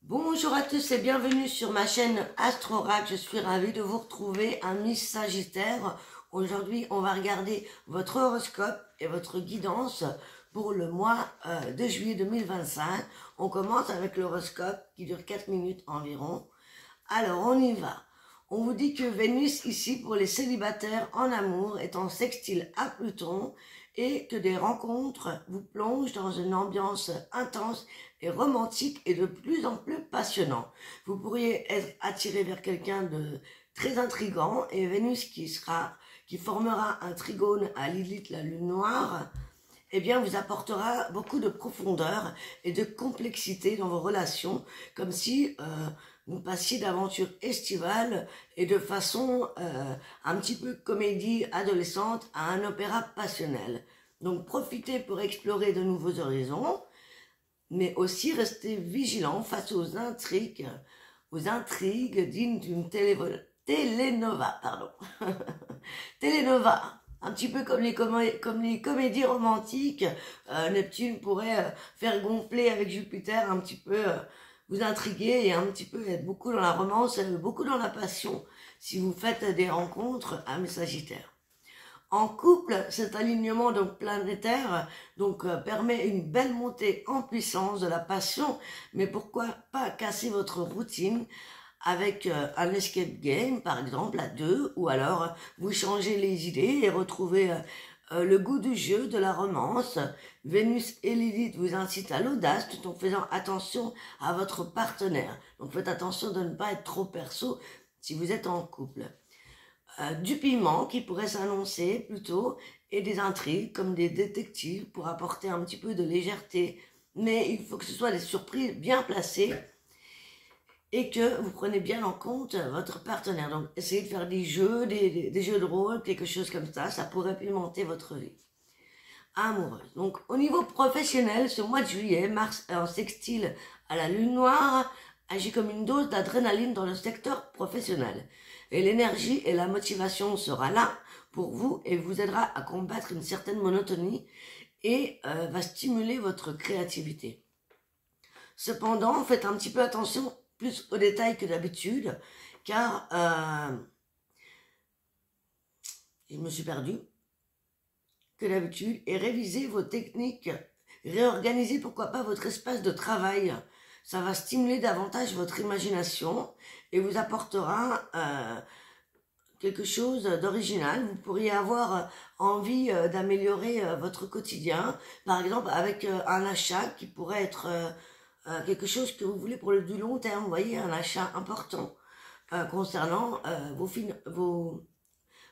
Bonjour à tous et bienvenue sur ma chaîne Astrorac. Je suis ravie de vous retrouver, amis Sagittaire. Aujourd'hui, on va regarder votre horoscope et votre guidance pour le mois de juillet 2025. On commence avec l'horoscope qui dure 4 minutes environ. Alors, on y va. On vous dit que Vénus, ici, pour les célibataires en amour, est en sextile à Pluton et que des rencontres vous plongent dans une ambiance intense et romantique et de plus en plus passionnant. Vous pourriez être attiré vers quelqu'un de très intrigant et Vénus qui formera un trigone à Lilith, la lune noire, eh bien, vous apportera beaucoup de profondeur et de complexité dans vos relations, comme si vous passiez d'aventures estivales et de façon un petit peu comédie adolescente à un opéra passionnel. Donc, profitez pour explorer de nouveaux horizons, mais aussi restez vigilant face aux intrigues dignes d'une télénova, pardon. Télénova. Un petit peu comme les comédies romantiques, Neptune pourrait faire gonfler avec Jupiter, un petit peu vous intriguer et un petit peu être beaucoup dans la romance, beaucoup dans la passion, si vous faites des rencontres à mes Sagittaires. En couple, cet alignement donc planétaire permet une belle montée en puissance de la passion, mais pourquoi pas casser votre routine avec un escape game, par exemple, à deux, ou alors vous changez les idées et retrouvez le goût du jeu, de la romance. Vénus et Lilith vous incitent à l'audace tout en faisant attention à votre partenaire. Donc faites attention de ne pas être trop perso si vous êtes en couple. Du piment qui pourrait s'annoncer plutôt et des intrigues comme des détectives pour apporter un petit peu de légèreté. Mais il faut que ce soit des surprises bien placées et que vous prenez bien en compte votre partenaire. Donc, essayez de faire des jeux, des jeux de rôle, quelque chose comme ça pourrait pimenter votre vie amoureuse. Donc, au niveau professionnel, ce mois de juillet, Mars en sextile à la lune noire agit comme une dose d'adrénaline dans le secteur professionnel. Et l'énergie et la motivation sera là pour vous et vous aidera à combattre une certaine monotonie et va stimuler votre créativité. Cependant, faites un petit peu attention plus aux détails que d'habitude, car je me suis perdue, que d'habitude, et révisez vos techniques, réorganisez pourquoi pas votre espace de travail. Ça va stimuler davantage votre imagination et vous apportera quelque chose d'original. Vous pourriez avoir envie d'améliorer votre quotidien, par exemple avec un achat qui pourrait être quelque chose que vous voulez pour du long terme, vous voyez, un achat important concernant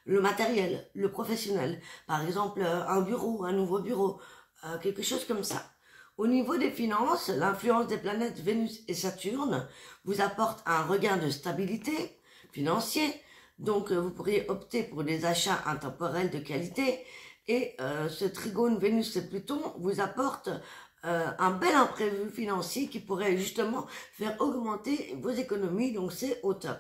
le matériel, le professionnel, par exemple un bureau, un nouveau bureau, quelque chose comme ça. Au niveau des finances, l'influence des planètes Vénus et Saturne vous apporte un regain de stabilité financier, donc vous pourriez opter pour des achats intemporels de qualité et ce trigone Vénus et Pluton vous apporte un bel imprévu financier qui pourrait justement faire augmenter vos économies, donc c'est au top.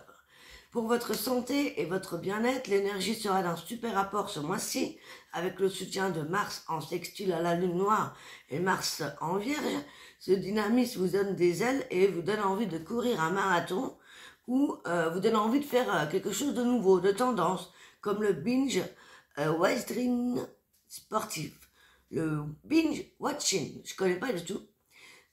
Pour votre santé et votre bien-être, l'énergie sera d'un super apport ce mois-ci, avec le soutien de Mars en sextile à la lune noire et Mars en vierge. Ce dynamisme vous donne des ailes et vous donne envie de courir un marathon ou vous donne envie de faire quelque chose de nouveau, de tendance, comme le binge watching sportif. Le binge watching, je connais pas du tout.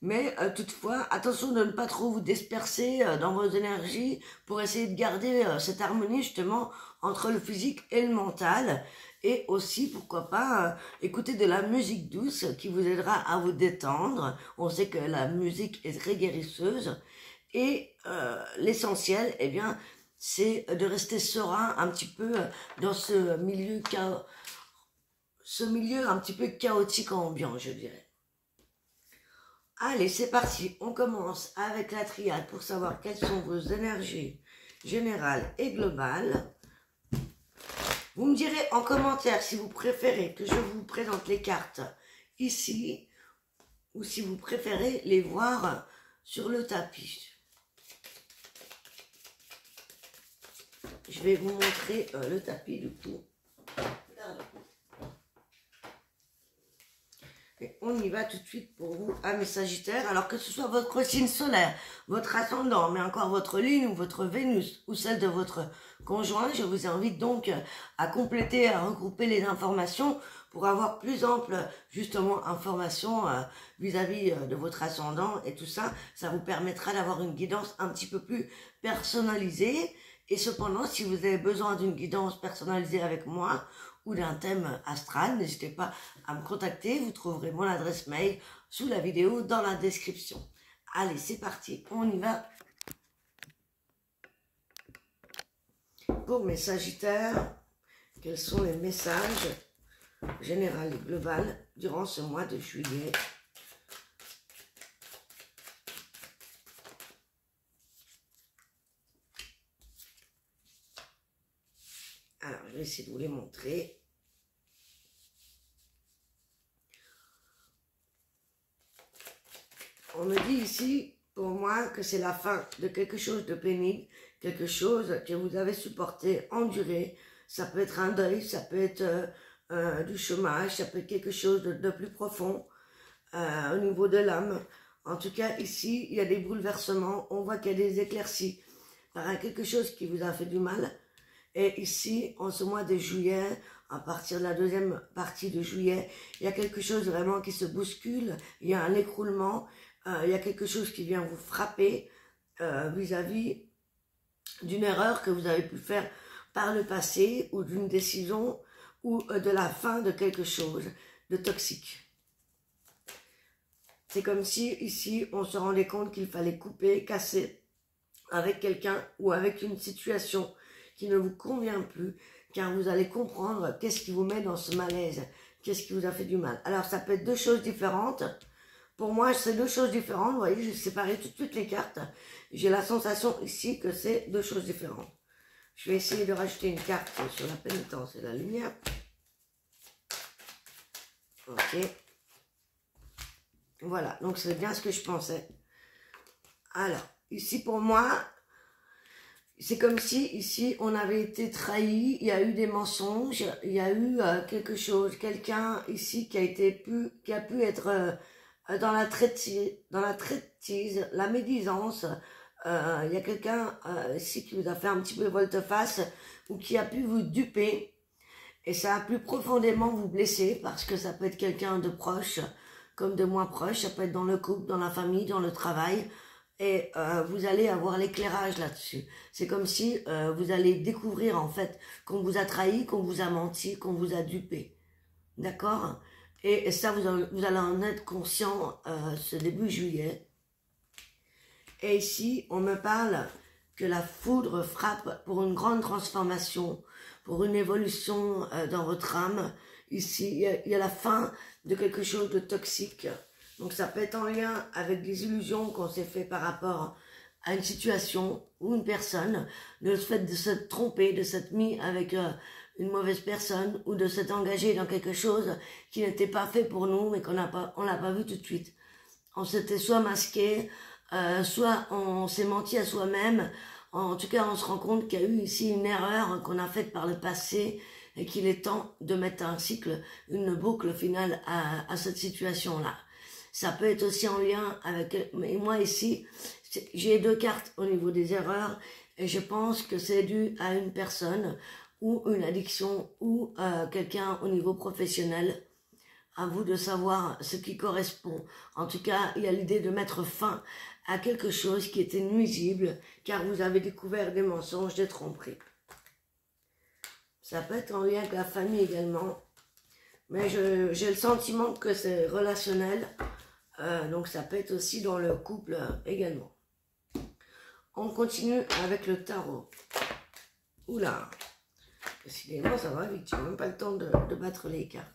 Mais toutefois, attention de ne pas trop vous disperser dans vos énergies pour essayer de garder cette harmonie justement entre le physique et le mental. Et aussi, pourquoi pas, écouter de la musique douce qui vous aidera à vous détendre. On sait que la musique est très guérisseuse. Et l'essentiel, eh bien, c'est de rester serein un petit peu dans ce milieu un petit peu chaotique ambiant, je dirais. Allez, c'est parti, on commence avec la triade pour savoir quelles sont vos énergies générales et globales. Vous me direz en commentaire si vous préférez que je vous présente les cartes ici ou si vous préférez les voir sur le tapis. Je vais vous montrer le tapis du coup. Et on y va tout de suite pour vous, à mes Sagittaires. Alors que ce soit votre signe solaire, votre ascendant, mais encore votre lune ou votre Vénus, ou celle de votre conjoint, je vous invite donc à compléter, à regrouper les informations pour avoir plus ample, justement, information vis-à-vis de votre ascendant et tout ça. Ça vous permettra d'avoir une guidance un petit peu plus personnalisée. Et cependant, si vous avez besoin d'une guidance personnalisée avec moi, ou d'un thème astral, n'hésitez pas à me contacter, vous trouverez mon adresse mail sous la vidéo dans la description. Allez, c'est parti, on y va. Pour mes Sagittaires, quels sont les messages généraux et globaux durant ce mois de juillet? Alors, je vais essayer de vous les montrer. On me dit ici, pour moi, que c'est la fin de quelque chose de pénible, quelque chose que vous avez supporté, enduré. Ça peut être un deuil, ça peut être du chômage, ça peut être quelque chose de plus profond au niveau de l'âme. En tout cas, ici, il y a des bouleversements. On voit qu'il y a des éclaircies par quelque chose qui vous a fait du mal. Et ici, en ce mois de juillet, à partir de la deuxième partie de juillet, il y a quelque chose vraiment qui se bouscule, il y a un écroulement, il y a quelque chose qui vient vous frapper vis-à-vis d'une erreur que vous avez pu faire par le passé ou d'une décision ou de la fin de quelque chose de toxique. C'est comme si ici, on se rendait compte qu'il fallait couper, casser avec quelqu'un ou avec une situation qui ne vous convient plus, car vous allez comprendre qu'est-ce qui vous met dans ce malaise, qu'est-ce qui vous a fait du mal. Alors, ça peut être deux choses différentes. Pour moi, c'est deux choses différentes. Vous voyez, j'ai séparé tout de suite les cartes. J'ai la sensation ici que c'est deux choses différentes. Je vais essayer de rajouter une carte sur la pénitence et la lumière. Ok. Voilà, donc c'est bien ce que je pensais. Alors, ici pour moi, c'est comme si ici on avait été trahi, il y a eu des mensonges, il y a eu quelque chose, quelqu'un ici qui a pu être dans la traîtrise, la médisance. Il y a quelqu'un ici qui vous a fait un petit peu volte-face ou qui a pu vous duper et ça a pu profondément vous blesser parce que ça peut être quelqu'un de proche comme de moins proche, ça peut être dans le couple, dans la famille, dans le travail. Et vous allez avoir l'éclairage là-dessus. C'est comme si vous allez découvrir en fait qu'on vous a trahi, qu'on vous a menti, qu'on vous a dupé. D'accord? Et ça, vous allez en être conscient ce début juillet. Et ici, on me parle que la foudre frappe pour une grande transformation, pour une évolution dans votre âme. Ici, il y a la fin de quelque chose de toxique. Donc ça peut être en lien avec des illusions qu'on s'est fait par rapport à une situation ou une personne, le fait de se tromper, de s'être mis avec une mauvaise personne ou de s'être engagé dans quelque chose qui n'était pas fait pour nous mais qu'on l'a pas vu tout de suite. On s'était soit masqué, soit on s'est menti à soi-même. En tout cas, on se rend compte qu'il y a eu ici une erreur qu'on a faite par le passé et qu'il est temps de mettre un cycle, une boucle finale à cette situation-là. Ça peut être aussi en lien avec... Mais moi ici, j'ai deux cartes au niveau des erreurs et je pense que c'est dû à une personne ou une addiction ou quelqu'un au niveau professionnel. À vous de savoir ce qui correspond. En tout cas, il y a l'idée de mettre fin à quelque chose qui était nuisible car vous avez découvert des mensonges, des tromperies. Ça peut être en lien avec la famille également. Mais j'ai le sentiment que c'est relationnel. Donc ça peut être aussi dans le couple également. On continue avec le tarot. Oula, décidément ça va vite, j'ai même pas le temps de battre les cartes.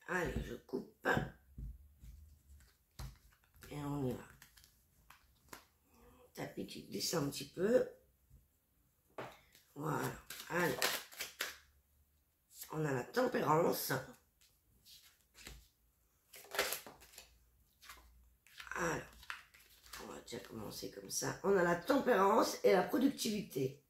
Allez, je coupe. Et on y va. Tapis qui glisse un petit peu. Voilà. Allez. On a la tempérance. Alors, on va déjà commencer comme ça. On a la tempérance et la productivité.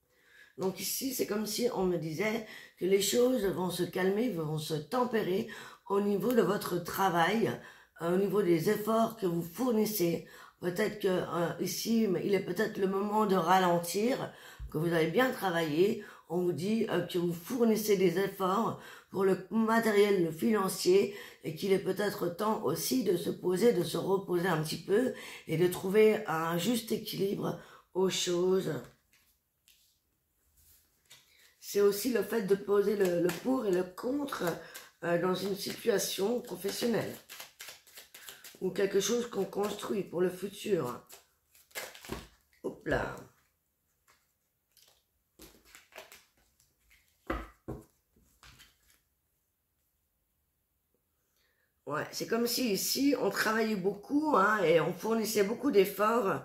Donc ici, c'est comme si on me disait que les choses vont se calmer, vont se tempérer au niveau de votre travail, au niveau des efforts que vous fournissez. Peut-être que ici, il est peut-être le moment de ralentir, que vous avez bien travaillé. On vous dit que vous fournissez des efforts pour le matériel, le financier, et qu'il est peut-être temps aussi de se poser, de se reposer un petit peu et de trouver un juste équilibre aux choses. C'est aussi le fait de poser le pour et le contre dans une situation professionnelle ou quelque chose qu'on construit pour le futur. Hop là. Ouais, c'est comme si ici on travaillait beaucoup et on fournissait beaucoup d'efforts,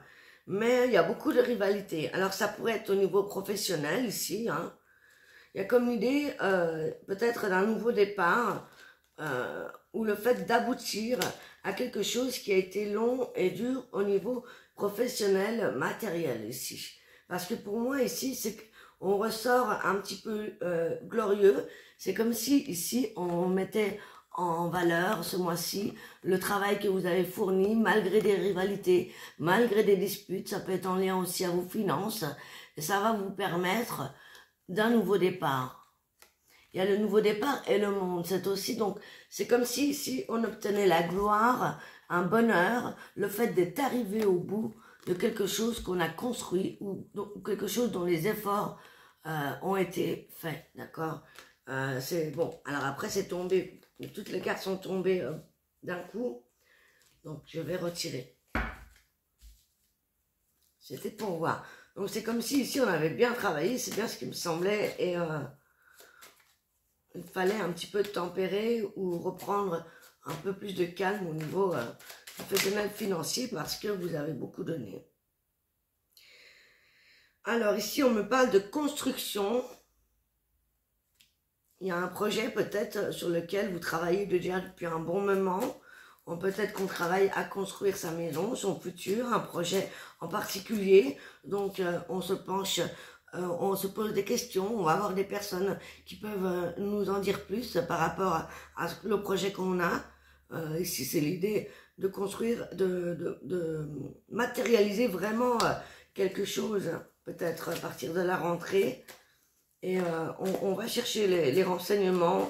mais il y a beaucoup de rivalité. Alors ça pourrait être au niveau professionnel ici, Il y a comme l'idée peut-être d'un nouveau départ ou le fait d'aboutir à quelque chose qui a été long et dur au niveau professionnel, matériel ici. Parce que pour moi ici, c'est qu'on ressort un petit peu glorieux. C'est comme si ici on mettait en valeur ce mois-ci le travail que vous avez fourni malgré des rivalités, malgré des disputes. Ça peut être en lien aussi à vos finances et ça va vous permettre d'un nouveau départ. Il y a le nouveau départ et le monde. C'est aussi donc, c'est comme si on obtenait la gloire, un bonheur, le fait d'être arrivé au bout de quelque chose qu'on a construit ou quelque chose dont les efforts ont été faits, d'accord. C'est bon. Alors après c'est tombé, toutes les cartes sont tombées d'un coup, donc je vais retirer. C'était pour voir. Donc c'est comme si ici on avait bien travaillé, c'est bien ce qui me semblait, et il fallait un petit peu tempérer ou reprendre un peu plus de calme au niveau professionnel financier parce que vous avez beaucoup donné. Alors ici on me parle de construction. Il y a un projet peut-être sur lequel vous travaillez déjà depuis un bon moment. Peut-être qu'on travaille à construire sa maison, son futur, un projet en particulier. Donc on se penche, on se pose des questions, on va avoir des personnes qui peuvent nous en dire plus par rapport à le projet qu'on a. Ici c'est l'idée de construire, de matérialiser vraiment quelque chose, peut-être à partir de la rentrée. Et on va chercher les renseignements.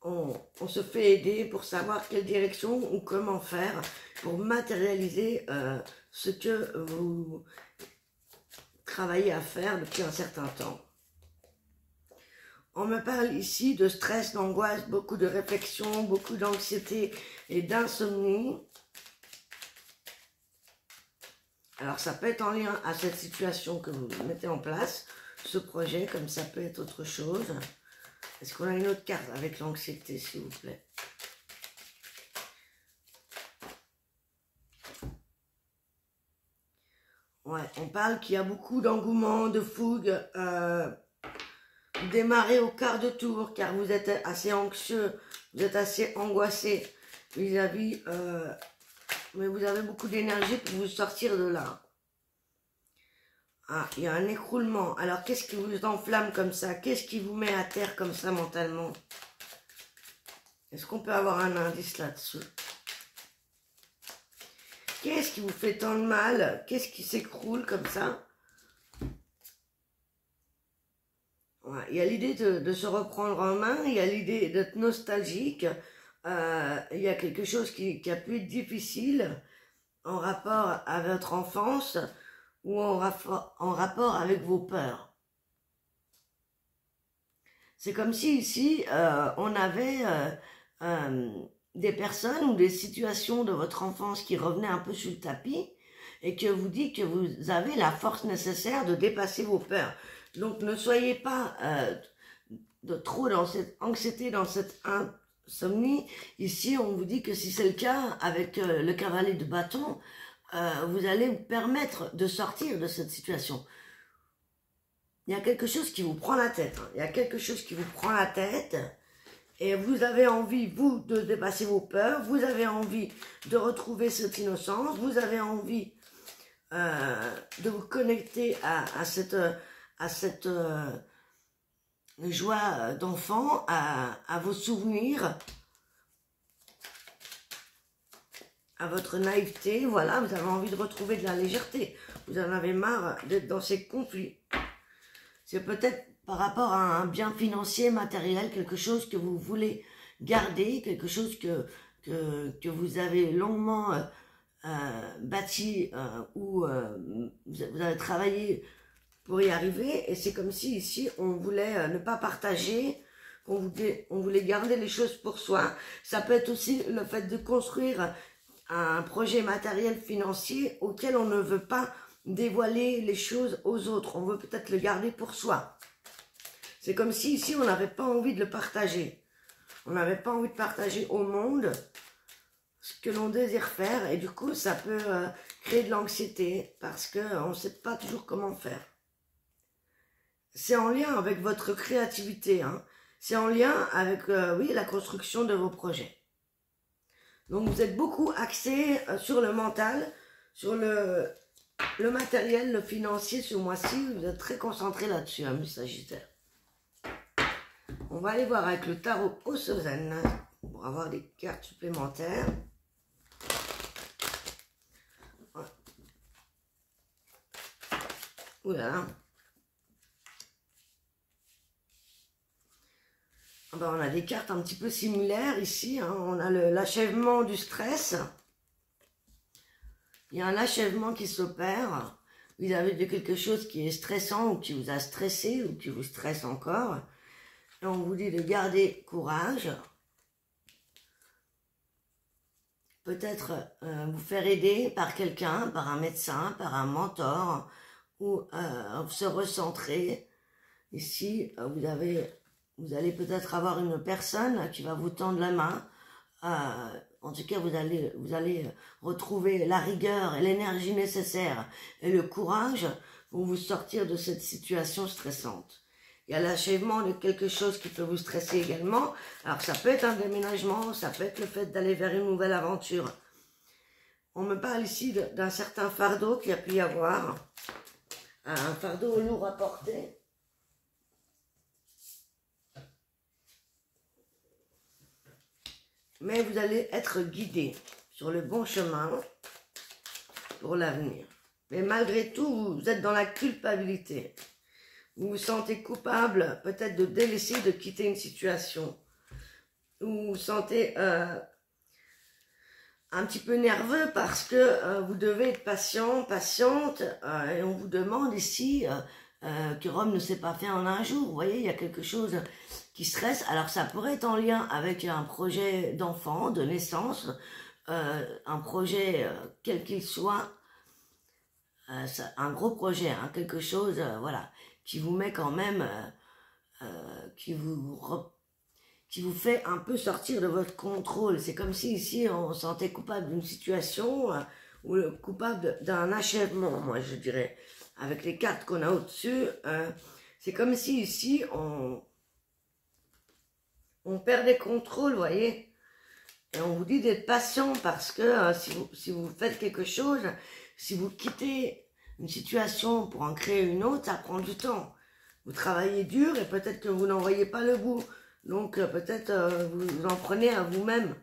On se fait aider pour savoir quelle direction ou comment faire pour matérialiser ce que vous travaillez à faire depuis un certain temps. On me parle ici de stress, d'angoisse, beaucoup de réflexion, beaucoup d'anxiété et d'insomnie. Alors ça peut être en lien à cette situation que vous mettez en place, ce projet, comme ça peut être autre chose. Est-ce qu'on a une autre carte avec l'anxiété, s'il vous plaît? Ouais, on parle qu'il y a beaucoup d'engouement, de fougue, démarrer au quart de tour, car vous êtes assez anxieux, vous êtes assez angoissé vis-à-vis, mais vous avez beaucoup d'énergie pour vous sortir de là. Ah, il y a un écroulement. Alors, qu'est-ce qui vous enflamme comme ça? Qu'est-ce qui vous met à terre comme ça mentalement? Est-ce qu'on peut avoir un indice là-dessus? Qu'est-ce qui vous fait tant de mal? Qu'est-ce qui s'écroule comme ça? Ouais, il y a l'idée de se reprendre en main, il y a l'idée d'être nostalgique, il y a quelque chose qui a pu être difficile en rapport à votre enfance ou en rapport avec vos peurs. C'est comme si ici, on avait des personnes ou des situations de votre enfance qui revenaient un peu sur le tapis et que vous dites que vous avez la force nécessaire de dépasser vos peurs. Donc ne soyez pas trop dans cette anxiété, dans cette insomnie. Ici, on vous dit que si c'est le cas avec le cavalier de bâton, vous allez vous permettre de sortir de cette situation. Il y a quelque chose qui vous prend la tête. Il y a quelque chose qui vous prend la tête Et vous avez envie, vous, de dépasser vos peurs, vous avez envie de retrouver cette innocence, vous avez envie de vous connecter à cette joie d'enfant, à vos souvenirs, à votre naïveté. Voilà, vous avez envie de retrouver de la légèreté. Vous en avez marre d'être dans ces conflits. C'est peut-être par rapport à un bien financier, matériel, quelque chose que vous voulez garder, quelque chose que vous avez longuement bâti ou vous avez travaillé pour y arriver. Et c'est comme si ici, on voulait ne pas partager, on voulait garder les choses pour soi. Ça peut être aussi le fait de construire un projet matériel financier auquel on ne veut pas dévoiler les choses aux autres. On veut peut-être le garder pour soi. C'est comme si ici, on n'avait pas envie de le partager. On n'avait pas envie de partager au monde ce que l'on désire faire. Et du coup, ça peut créer de l'anxiété parce qu'on ne sait pas toujours comment faire. C'est en lien avec votre créativité. Hein. C'est en lien avec, oui, la construction de vos projets. Donc, vous êtes beaucoup axé sur le mental, sur le matériel, le financier ce mois-ci. Vous êtes très concentré là-dessus, hein, mes Sagittaires. On va aller voir avec le tarot Osozen pour avoir des cartes supplémentaires. Oula. Ben, on a des cartes un petit peu similaires ici. Hein. On a l'achèvement du stress. Il y a un achèvement qui s'opère. Vous avez de quelque chose qui est stressant ou qui vous a stressé ou qui vous stresse encore. Et on vous dit de garder courage. Peut-être vous faire aider par quelqu'un, par un médecin, par un mentor, ou se recentrer. Ici, vous allez peut-être avoir une personne qui va vous tendre la main. En tout cas, vous allez retrouver la rigueur et l'énergie nécessaire et le courage pour vous sortir de cette situation stressante. Il y a l'achèvement de quelque chose qui peut vous stresser également. Alors, ça peut être un déménagement, ça peut être le fait d'aller vers une nouvelle aventure. On me parle ici d'un certain fardeau qu'il y a pu y avoir. Un fardeau lourd à porter. Mais vous allez être guidé sur le bon chemin pour l'avenir. Mais malgré tout, vous êtes dans la culpabilité. Vous vous sentez coupable peut-être de délaisser, de quitter une situation. Vous vous sentez un petit peu nerveux parce que vous devez être patient, patiente. Et on vous demande ici que Rome ne s'est pas fait en un jour. Vous voyez, il y a quelque chose qui stresse. Alors ça pourrait être en lien avec un projet d'enfant, de naissance, un projet quel qu'il soit, un gros projet, hein, quelque chose, voilà, qui vous met quand même, qui vous fait un peu sortir de votre contrôle. C'est comme si ici on se sentait coupable d'une situation ou coupable d'un achèvement, moi je dirais, avec les cartes qu'on a au-dessus. C'est comme si ici on perd des contrôles, vous voyez. Et on vous dit d'être patient parce que si vous faites quelque chose, si vous quittez une situation pour en créer une autre, ça prend du temps. Vous travaillez dur et peut-être que vous n'en voyez pas le bout. Donc peut-être vous en prenez à vous-même.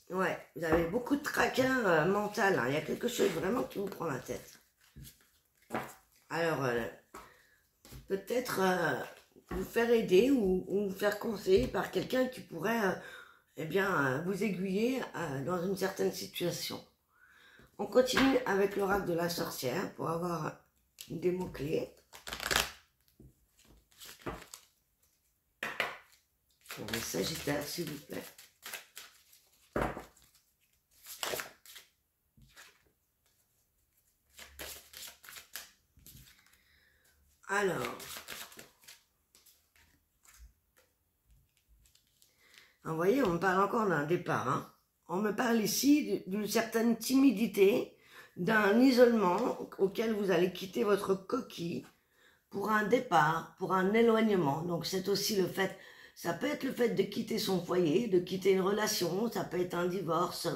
Ouais, vous avez beaucoup de tracas mental. Hein. Il y a quelque chose vraiment qui vous prend la tête. Alors, peut-être vous faire aider ou vous faire conseiller par quelqu'un qui pourrait eh bien, vous aiguiller dans une certaine situation. On continue avec l'oracle de la sorcière pour avoir des mots-clés. Pour les Sagittaires, s'il vous plaît. Alors, vous voyez, on me parle encore d'un départ. Hein. On me parle ici d'une certaine timidité, d'un isolement auquel vous allez quitter votre coquille pour un départ, pour un éloignement. Donc c'est aussi le fait, ça peut être le fait de quitter son foyer, de quitter une relation, ça peut être un divorce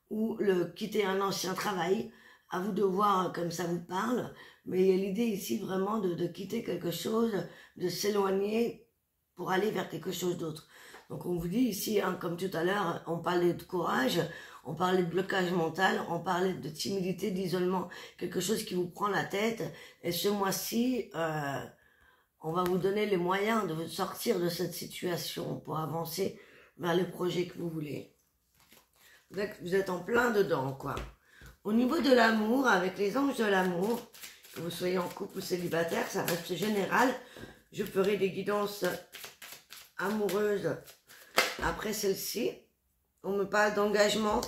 ou quitter un ancien travail. À vous de voir comme ça vous parle, mais il y a l'idée ici vraiment de quitter quelque chose, de s'éloigner pour aller vers quelque chose d'autre. Donc on vous dit ici, hein, comme tout à l'heure, on parlait de courage, on parlait de blocage mental, on parlait de timidité, d'isolement, quelque chose qui vous prend la tête. Et ce mois-ci, on va vous donner les moyens de sortir de cette situation pour avancer vers les projets que vous voulez. Vous êtes en plein dedans, quoi. Au niveau de l'amour, avec les anges de l'amour, que vous soyez en couple ou célibataire, ça reste général. Je ferai des guidances amoureuses après celle-ci. On me parle d'engagement,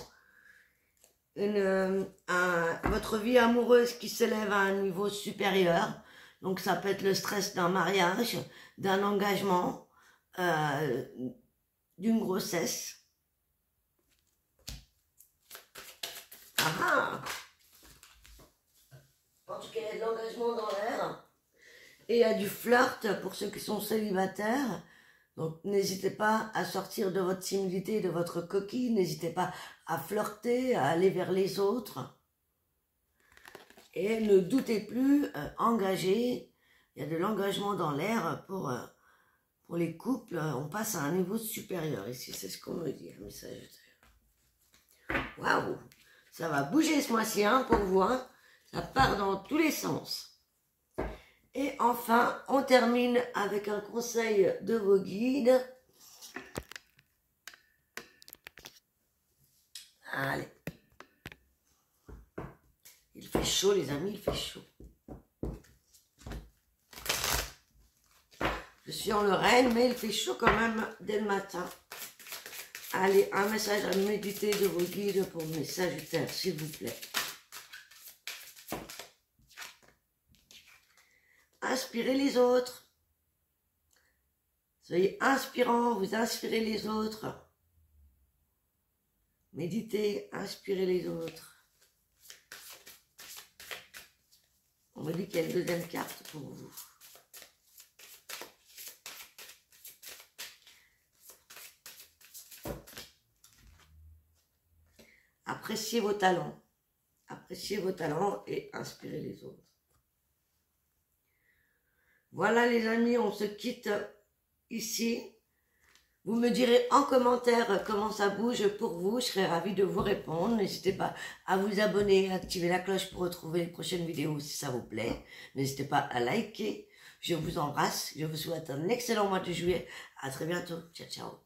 votre vie amoureuse qui s'élève à un niveau supérieur. Donc ça peut être le stress d'un mariage, d'un engagement, d'une grossesse. Ah, en tout cas, il y a de l'engagement dans l'air. Et il y a du flirt pour ceux qui sont célibataires. Donc, n'hésitez pas à sortir de votre timidité, de votre coquille. N'hésitez pas à flirter, à aller vers les autres. Et ne doutez plus, engagez. Il y a de l'engagement dans l'air pour les couples. On passe à un niveau supérieur. Ici, c'est ce qu'on me dit, un message. Waouh! Ça va bouger ce mois-ci, hein, pour vous, hein. Ça part dans tous les sens. Et enfin, on termine avec un conseil de vos guides. Allez. Il fait chaud, les amis, il fait chaud. Je suis en Lorraine, mais il fait chaud quand même dès le matin. Allez, un message à méditer de vos guides pour mes Sagittaires, s'il vous plaît. Inspirez les autres. Soyez inspirants, vous inspirez les autres. Méditez, inspirez les autres. On me dit qu'il y a une deuxième carte pour vous. Appréciez vos talents. Appréciez vos talents et inspirez les autres. Voilà les amis, on se quitte ici. Vous me direz en commentaire comment ça bouge pour vous. Je serai ravie de vous répondre. N'hésitez pas à vous abonner, à activer la cloche pour retrouver les prochaines vidéos si ça vous plaît. N'hésitez pas à liker. Je vous embrasse. Je vous souhaite un excellent mois de juillet. À très bientôt. Ciao, ciao.